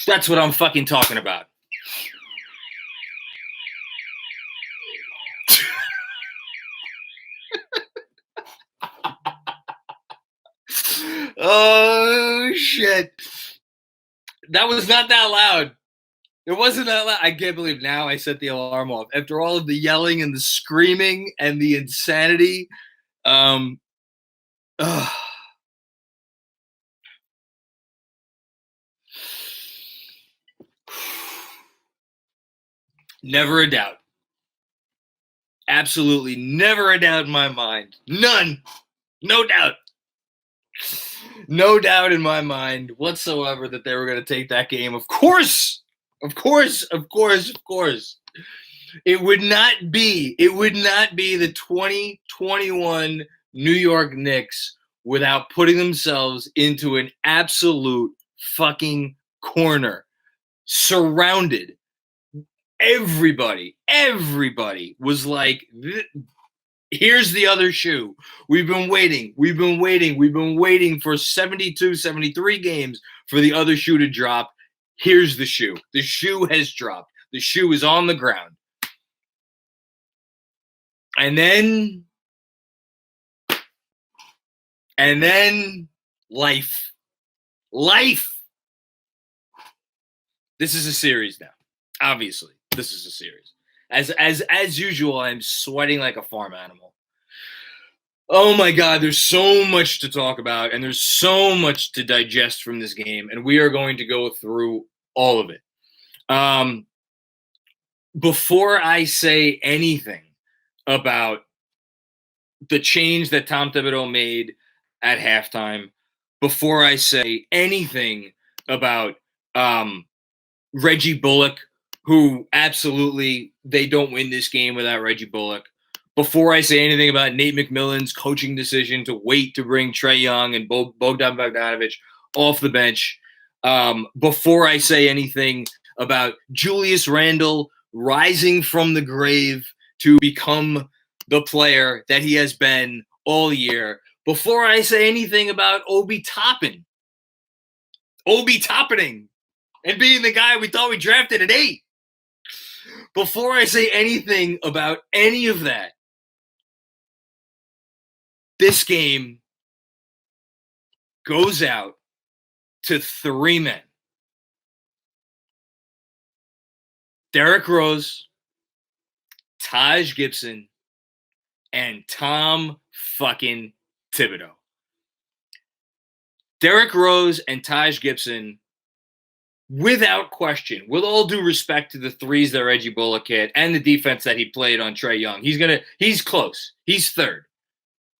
That's what I'm fucking talking about. Oh, shit. That was not that loud. It wasn't that loud. I can't believe now I set the alarm off. After all of the yelling and the screaming and the insanity, never a doubt. Absolutely never a doubt in my mind. None. No doubt. No doubt in my mind whatsoever that they were going to take that game. Of course. Of course. Of course. Of course. It would not be the 2021 New York Knicks without putting themselves into an absolute fucking corner. Surrounded. Everybody was like, here's the other shoe. We've been waiting for 72, 73 games for the other shoe to drop. Here's the shoe. The shoe has dropped. The shoe is on the ground. And then life. This is a series now. Obviously, this is a series. As usual, I'm sweating like a farm animal. Oh my God, there's so much to talk about, and there's so much to digest from this game, and we are going to go through all of it. Before I say anything about the change that Tom Thibodeau made at halftime, before I say anything about Reggie Bullock, who absolutely, they don't win this game without Reggie Bullock. Before I say anything about Nate McMillan's coaching decision to wait to bring Trae Young and Bogdan Bogdanovic off the bench. Before I say anything about Julius Randle rising from the grave to become the player that he has been all year. Before I say anything about Obi Toppin, and being the guy we thought we drafted at 8. Before I say anything about any of that, this game goes out to 3 men. Derrick Rose, Taj Gibson, and Tom fucking Thibodeau. Derrick Rose and Taj Gibson, without question, with all due respect to the threes that Reggie Bullock hit and the defense that he played on Trae Young, he's close. He's third.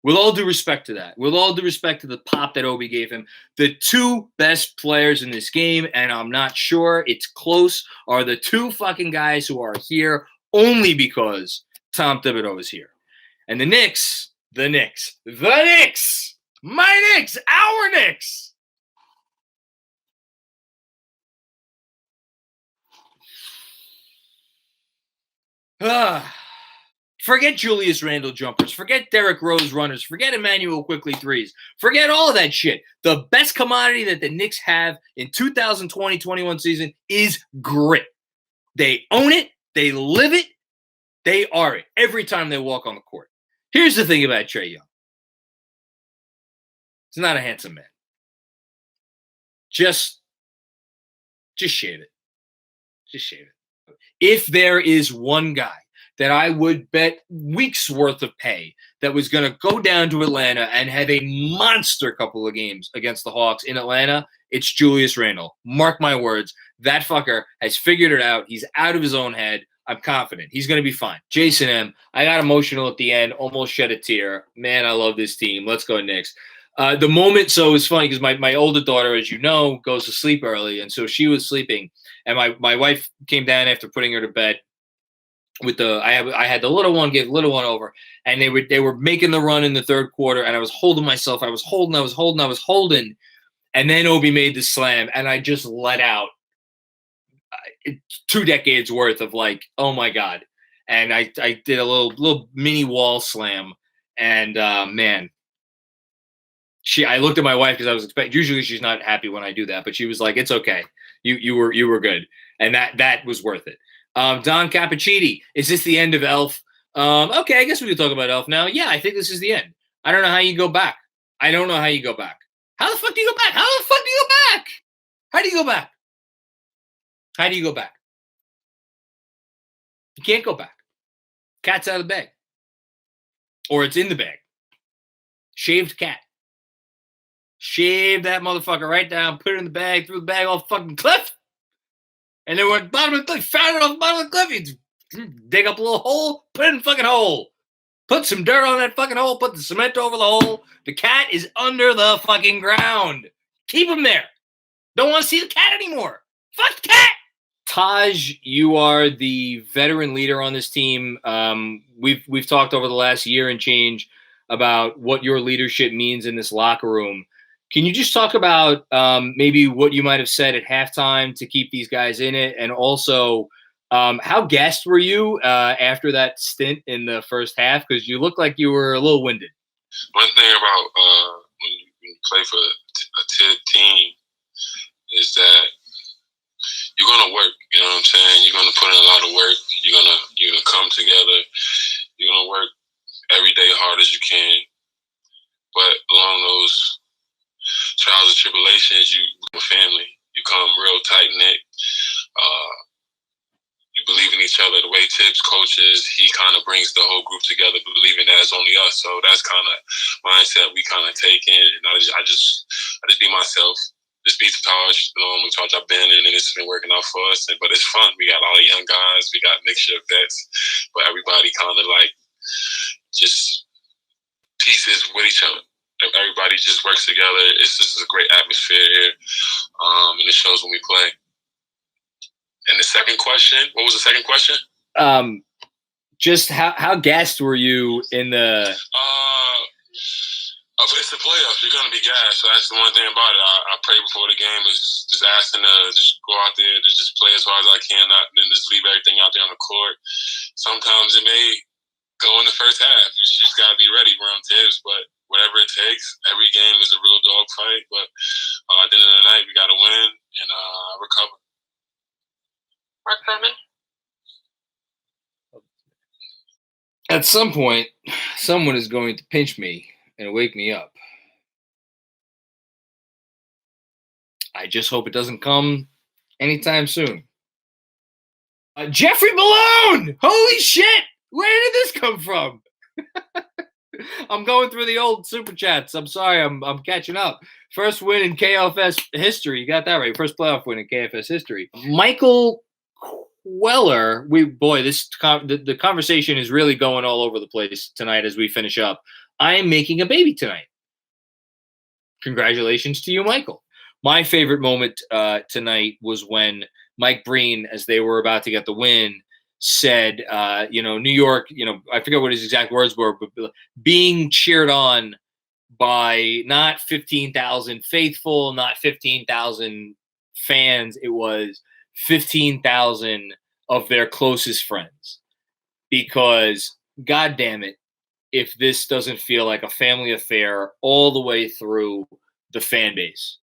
With all due respect to that, with all due respect to the pop that Obi gave him, the two best players in this game, and I'm not sure it's close, are the two fucking guys who are here only because Tom Thibodeau is here. And the Knicks, my Knicks, our Knicks. Forget Julius Randle jumpers. Forget Derrick Rose runners. Forget Emmanuel Quickly threes. Forget all of that shit. The best commodity that the Knicks have in 2020-21 season is grit. They own it. They live it. They are it every time they walk on the court. Here's the thing about Trae Young. He's not a handsome man. Just shave it. Just shave it. If there is one guy that I would bet weeks worth of pay that was going to go down to Atlanta and have a monster couple of games against the Hawks in Atlanta, it's Julius Randle. Mark my words. That fucker has figured it out. He's out of his own head. I'm confident. He's going to be fine. Jason M., I got emotional at the end, almost shed a tear. Man, I love this team. Let's go Knicks. The moment, so it's funny because my older daughter, as you know, goes to sleep early. And so she was sleeping. And my wife came down after putting her to bed. I had the little one, give little one over, and they were making the run in the third quarter, and I was holding myself. I was holding, and then Obi made the slam, and I just let out 2 decades worth of like, oh my God. And I did a little mini wall slam, and man, I looked at my wife because I was expecting. Usually she's not happy when I do that, but she was like, "It's okay. You were good," and that was worth it. Don Cappuccini, is this the end of Elf? Okay, I guess we can talk about Elf now. Yeah, I think this is the end. I don't know how you go back. I don't know how you go back. How the fuck do you go back? How the fuck do you go back? How do you go back? How do you go back? You can't go back. Cat's out of the bag. Or it's in the bag. Shaved cat. Shave that motherfucker right down, put it in the bag, threw the bag off the fucking cliff. And then we're at the bottom of the cliff, found it off the bottom of the cliff. You dig up a little hole, put it in the fucking hole. Put some dirt on that fucking hole, put the cement over the hole. The cat is under the fucking ground. Keep him there. Don't want to see the cat anymore. Fuck the cat. Taj, you are the veteran leader on this team. We've talked over the last year and change about what your leadership means in this locker room. Can you just talk about maybe what you might have said at halftime to keep these guys in it, and also how gassed were you after that stint in the first half? Because you looked like you were a little winded. One thing about when you play for a team is that you're gonna work. You know what I'm saying? You're gonna put in a lot of work. You're gonna come together. You're gonna work every day hard as you can. But along those trials and tribulations, you become a family. You come real tight knit. You believe in each other. The way Tibbs coaches, he kind of brings the whole group together, believing that it's only us. So that's kind of mindset we kind of take in. And I just be myself. Just be Taj, the Taj I've been, and it's been working out for us. But it's fun. We got all the young guys. We got a mixture of vets, but everybody kind of like just pieces with each other. Everybody just works together. It's just a great atmosphere here, and it shows when we play. And the second question, what was the second question? Just how gassed were you in the? It's the playoffs. You're gonna be gassed. So that's the one thing about it. I pray before the game is just asking to just go out there to just play as hard as I can, not then just leave everything out there on the court. Sometimes it may go in the first half. You just gotta be ready around Tibbs, but whatever it takes, every game is a real dog fight. But at the end of the night, we gotta win and recover. Mark Berman. At some point, someone is going to pinch me and wake me up. I just hope it doesn't come anytime soon. Jeffrey Malone! Holy shit! Where did this come from? I'm going through the old super chats. I'm sorry, I'm catching up. First win in KFS history. You got that right. First playoff win in KFS history. Michael Queller. The conversation is really going all over the place tonight as we finish up. I am making a baby tonight. Congratulations to you, Michael. My favorite moment tonight was when Mike Breen, as they were about to get the win, said, New York, I forget what his exact words were, but being cheered on by not 15,000 faithful, not 15,000 fans. It was 15,000 of their closest friends. Because, God damn it, if this doesn't feel like a family affair all the way through the fan base.